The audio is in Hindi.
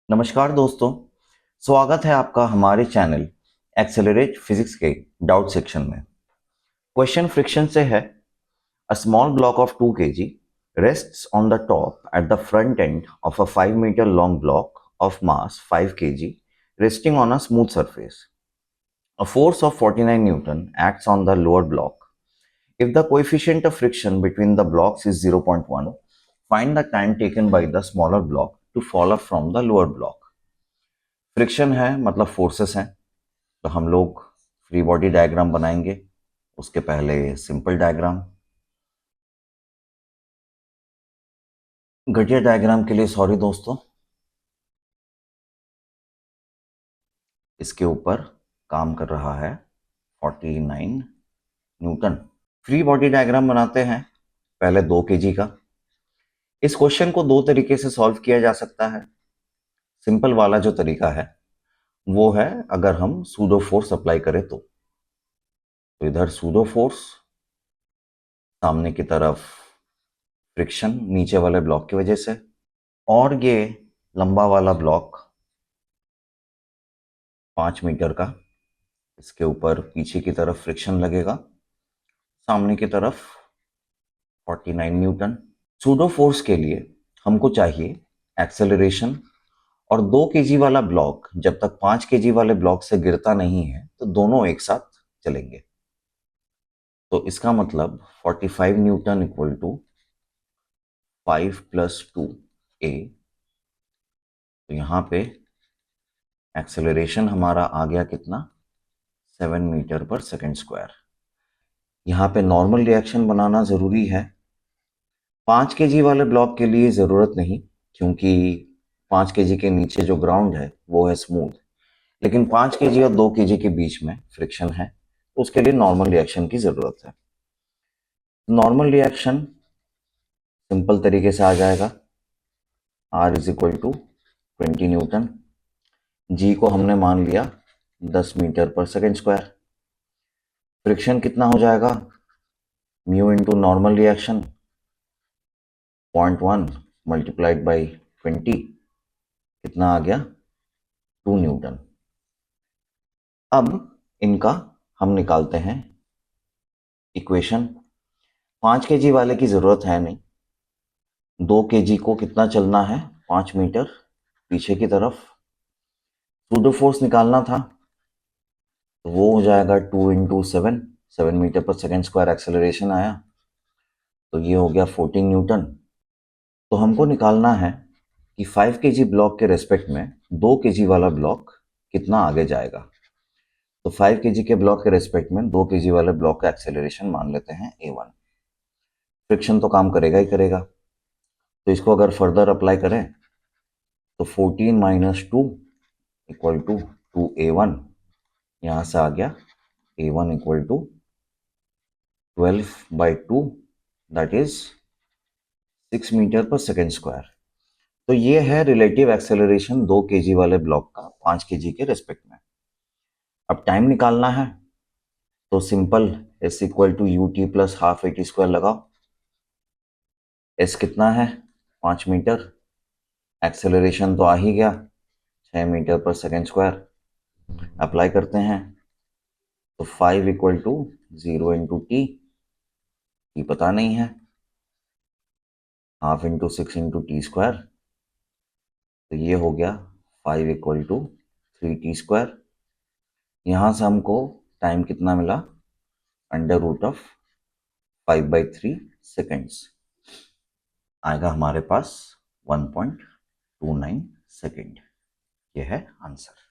नमस्कार दोस्तों, स्वागत है आपका हमारे चैनल एक्सेलरेट फिजिक्स के डाउट सेक्शन में। क्वेश्चन फ्रिक्शन से है। A small block of 2 kg rests on the top at the front end of a 5 meter long block of mass 5 kg resting on a smooth surface. A force of 49 Newton acts on the lower block. If the coefficient of friction between the blocks is 0.1, find the time taken by the smaller block to fall off from the lower block. Friction है मतलब फोर्सेस हैं, तो हम लोग फ्री बॉडी डायग्राम बनाएंगे। उसके पहले सिंपल डायग्राम, घटिया डायग्राम के लिए सॉरी दोस्तों। इसके ऊपर काम कर रहा है 49 न्यूटन। फ्री बॉडी डायग्राम बनाते हैं पहले 2 kg का। इस क्वेश्चन को दो तरीके से सॉल्व किया जा सकता है। सिंपल वाला जो तरीका है वो है अगर हम सूडो फोर्स अप्लाई करें तो इधर सूडो फोर्स, सामने की तरफ फ्रिक्शन नीचे वाले ब्लॉक की वजह से, और ये लंबा वाला ब्लॉक 5 मीटर का, इसके ऊपर पीछे की तरफ फ्रिक्शन लगेगा, सामने की तरफ 49 न्यूटन। सूडो फोर्स के लिए हमको चाहिए एक्सेलरेशन, और 2 kg वाला ब्लॉक जब तक 5 kg वाले ब्लॉक से गिरता नहीं है तो दोनों एक साथ चलेंगे। तो इसका मतलब 45 न्यूटन इक्वल टू 5 + 2a। तो यहाँ पे एक्सेलरेशन हमारा आ गया कितना, 7 मीटर पर सेकेंड स्क्वायर। यहाँ पे नॉर्मल रिएक्शन बनाना ज़रूरी है। 5 kg वाले ब्लॉक के लिए ज़रूरत नहीं, क्योंकि 5 kg के नीचे जो ग्राउंड है वो है स्मूथ। लेकिन 5 kg और 2 kg के बीच में फ्रिक्शन है, तो उसके लिए नॉर्मल रिएक्शन की ज़रूरत है। नॉर्मल रिएक्शन सिंपल तरीके से आ जाएगा, R = 20 न्यूटन। G को हमने मान लिया 10 मीटर पर सेकेंड स्क्वायर। फ्रिक्शन कितना हो जाएगा, mu into normal reaction 0.1 multiplied by 20, कितना आ गया, 2 न्यूटन। अब इनका हम निकालते हैं इक्वेशन। 5 kg वाले की ज़रूरत है नहीं, 2 kg को कितना चलना है, 5 मीटर पीछे की तरफ। सूडो फोर्स निकालना था तो वो हो जाएगा 2 × 7, 7 मीटर पर सेकेंड स्क्वायर एक्सेलरेशन आया, तो ये हो गया 14 न्यूटन। तो हमको निकालना है कि 5 kg ब्लॉक के रेस्पेक्ट में 2 kg वाला ब्लॉक कितना आगे जाएगा। तो 5 kg के ब्लॉक के रेस्पेक्ट में 2 kg वाले ब्लॉक का एक्सेलरेशन मान लेते हैं a1। फ्रिक्शन तो काम करेगा ही करेगा, तो इसको अगर फर्दर अप्लाई करें तो 14 - 2 = 2a1। यहाँ से आ गया a1 = 12/2, दैट इज 6 मीटर पर सेकेंड स्क्वायर। तो ये है रिलेटिव एक्सेलरेशन 2 kg वाले ब्लॉक का 5 kg के रेस्पेक्ट में। अब टाइम निकालना है तो सिंपल S = ut + ½ at² लगाओ। S कितना है, 5 मीटर। एक्सेलरेशन तो आ ही गया 6 मीटर पर सेकेंड स्क्वायर। अप्लाई करते हैं तो 5 = 0 × t, ये पता नहीं है, ½ × 6 × t²। तो ये हो गया 5 = 3t²। यहाँ से हमको टाइम कितना मिला, √5/3 सेकेंड्स आएगा हमारे पास, 1.29 सेकेंड। ये है आंसर।